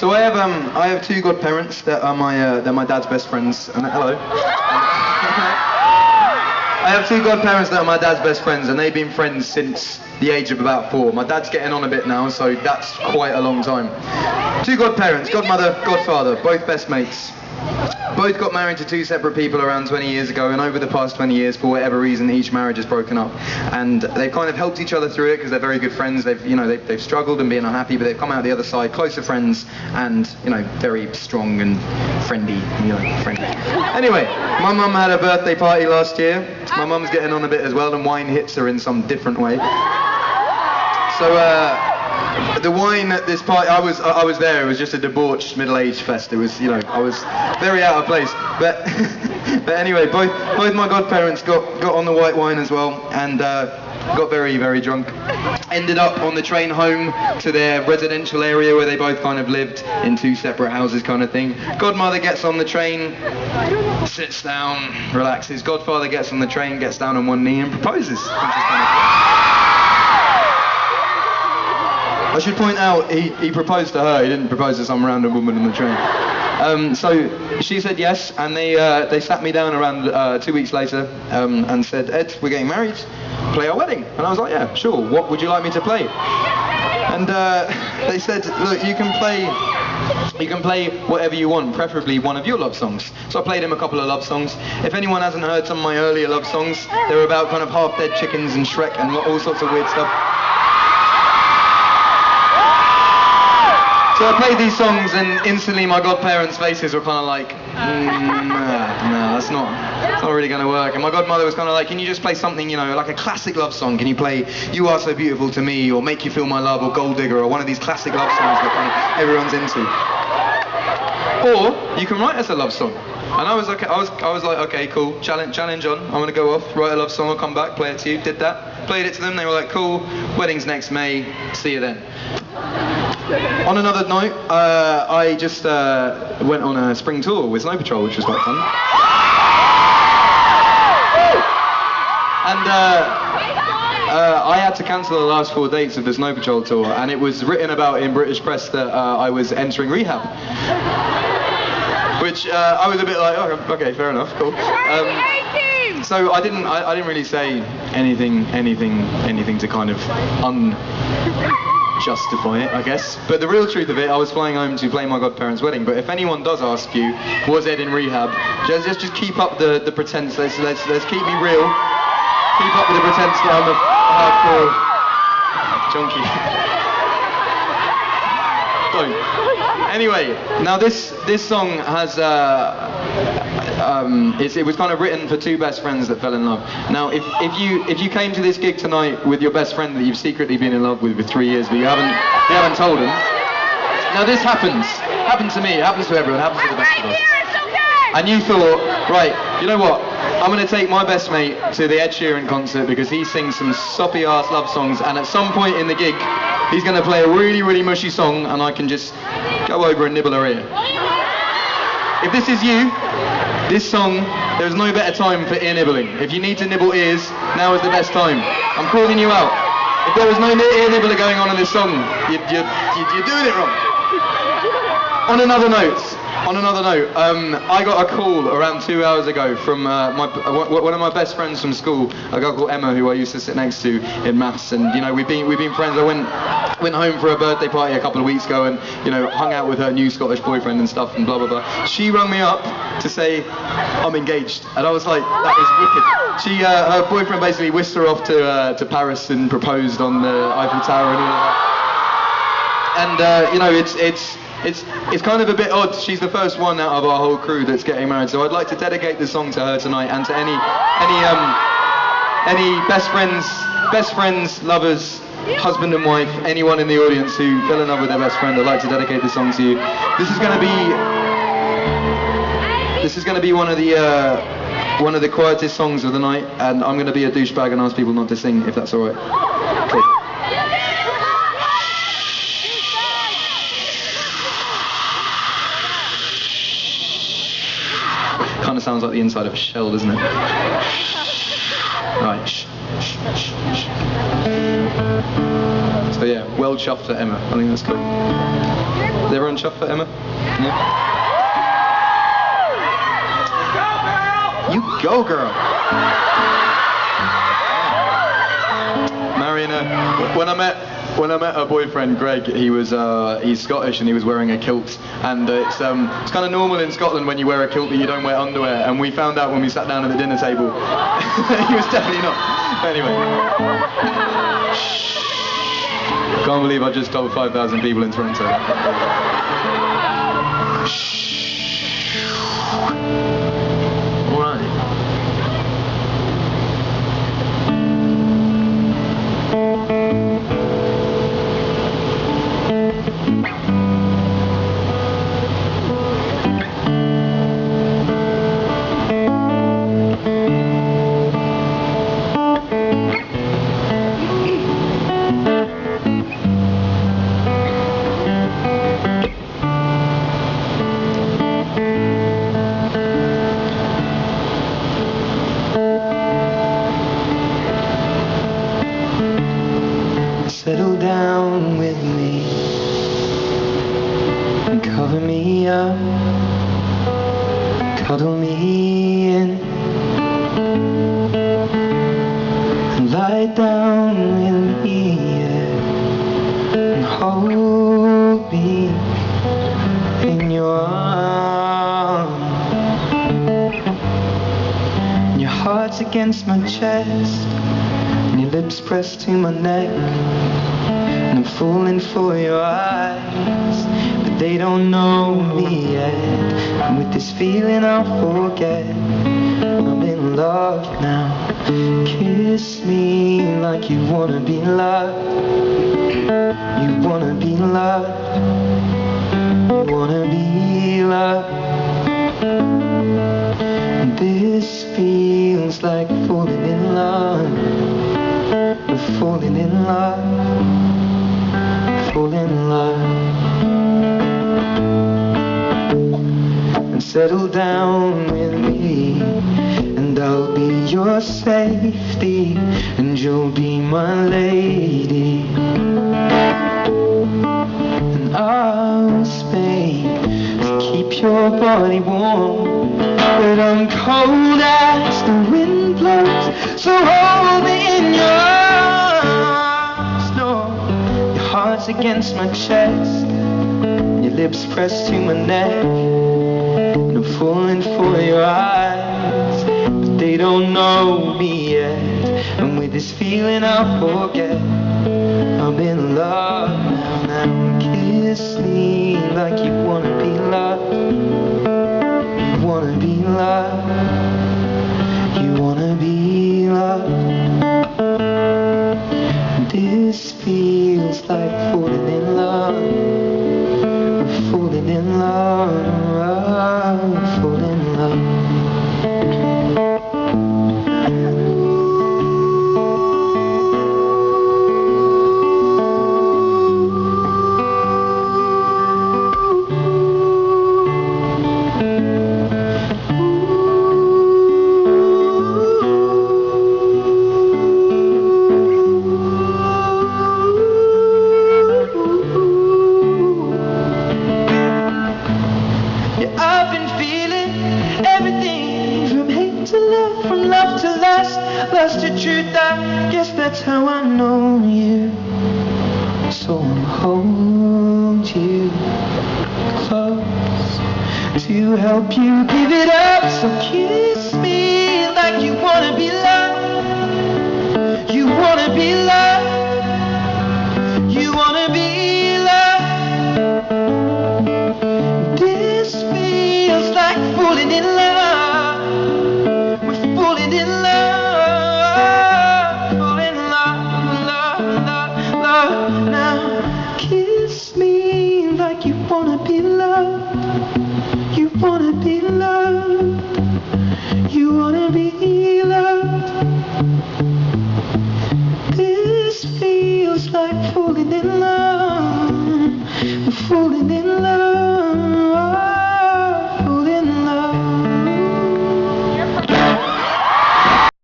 So I have two godparents that are they're my dad's best friends. And hello. I have two godparents that are my dad's best friends, and they've been friends since the age of about 4. My dad's getting on a bit now, so that's quite a long time. Two godparents, godmother, godfather, both best mates. Both got married to two separate people around 20 years ago, and over the past 20 years, for whatever reason, each marriage has broken up. And they've kind of helped each other through it because they're very good friends. They've struggled and been unhappy, but they've come out the other side closer friends and, very strong and friendly. Anyway, my mum had a birthday party last year. My mum's getting on a bit as well, and wine hits her in some different way. So, the wine at this party, I was there. It was just a debauched middle-aged fest. It was, I was very out of place. But but anyway, both my godparents got on the white wine as well, and got very, very drunk. Ended up on the train home to their residential area where they both kind of lived in two separate houses, kind of thing. Godmother gets on the train, sits down, relaxes. Godfather gets on the train, gets down on one knee and proposes. I should point out, he proposed to her, he didn't propose to some random woman on the train. So she said yes, and they sat me down around 2 weeks later and said, Ed, we're getting married, play our wedding. And I was like, yeah, sure, what would you like me to play? And they said, look, you can play whatever you want, preferably one of your love songs. So I played him a couple of love songs. If anyone hasn't heard some of my earlier love songs, they're about kind of half-dead chickens and Shrek and all sorts of weird stuff. So I played these songs, and instantly my godparents' faces were kind of like, no, that's not really going to work. And my godmother was kind of like, can you just play something, like a classic love song? Can you play You Are So Beautiful to Me, or Make You Feel My Love, or Gold Digger, or one of these classic love songs that kind of everyone's into? Or you can write us a love song. And I was like, okay, cool, challenge on. I'm going to go off, write a love song, I'll come back, play it to you. Did that, played it to them. They were like, cool, wedding's next May, see you then. On another note, I just went on a spring tour with Snow Patrol, which was quite fun. And I had to cancel the last 4 dates of the Snow Patrol tour, and it was written about in British press that I was entering rehab. Which I was a bit like, oh, okay, fair enough, cool. So I didn't really say anything to kind of justify it, I guess. But the real truth of it, I was flying home to play my godparents' wedding. But if anyone does ask you, was Ed in rehab? Just keep up the pretense. Let's keep me real. Keep up with the pretense that I'm a hardcore junkie. Don't. Anyway, now this song has it was kind of written for two best friends that fell in love. Now, if you came to this gig tonight with your best friend that you've secretly been in love with for 3 years, but you haven't told him. Now this happened to me, it happens to everyone, it happens to the best of us. And you thought, right, you know what? I'm going to take my best mate to the Ed Sheeran concert because he sings some soppy ass love songs, and at some point in the gig, he's going to play a really, really mushy song, and I can just go over and nibble her ear. If this is you, this song, there's no better time for ear nibbling. If you need to nibble ears, now is the best time. I'm calling you out. If there was no ear nibbler going on in this song, you're doing it wrong. On another note, I got a call around 2 hours ago from one of my best friends from school, a girl called Emma, who I used to sit next to in maths, and we've been friends. I went home for a birthday party a couple of weeks ago, and hung out with her new Scottish boyfriend and stuff, and blah blah blah. She rang me up to say I'm engaged, and I was like, that is wicked. Her boyfriend basically whisked her off to Paris and proposed on the Eiffel Tower and all that. And it's kind of a bit odd. She's the first one out of our whole crew that's getting married, so I'd like to dedicate this song to her tonight, and to any best friends, lovers, husband and wife, anyone in the audience who fell in love with their best friend. I'd like to dedicate this song to you. This is going to be one of the quietest songs of the night, and I'm going to be a douchebag and ask people not to sing, if that's all right. Cool. Kind of sounds like the inside of a shell, doesn't it? Right. So yeah, well chuffed for Emma. I think that's cool. Is everyone chuffed for Emma? Yeah. You go, girl. Marrying her. When I met her boyfriend Greg, he's Scottish and he was wearing a kilt, and it's kind of normal in Scotland when you wear a kilt that you don't wear underwear. And we found out when we sat down at the dinner table, he was definitely not. Anyway, can't believe I just told 5,000 people in Toronto. All right. Settle down with me and cover me up, cuddle me in, and lie down with me, yeah, and hold me in your arms. And your heart's against my chest, and your lips pressed to my neck, and I'm falling for your eyes, but they don't know me yet. And with this feeling I'll forget I'm in love now. Kiss me like you wanna be loved. You wanna be loved. You wanna be loved. And this feels like falling in love. We're falling in love. Fall in love. And settle down with me, and I'll be your safety, and you'll be my lady. And I'll stay to keep your body warm, but I'm cold as the wind blows, so hold me in your arms. No, your heart's against my chest, your lips pressed to my neck, and I'm falling for your eyes, but they don't know me yet. And with this feeling I'll forget I'm in love now. Now kiss me like you wanna be loved. You wanna be loved. You wanna be loved. This feels like falling in love. We're falling in love. Falling in love. I've been feeling everything from hate to love, from love to lust, lust to truth. I guess that's how I know you. So I'll hold you close to help you give it up. So kiss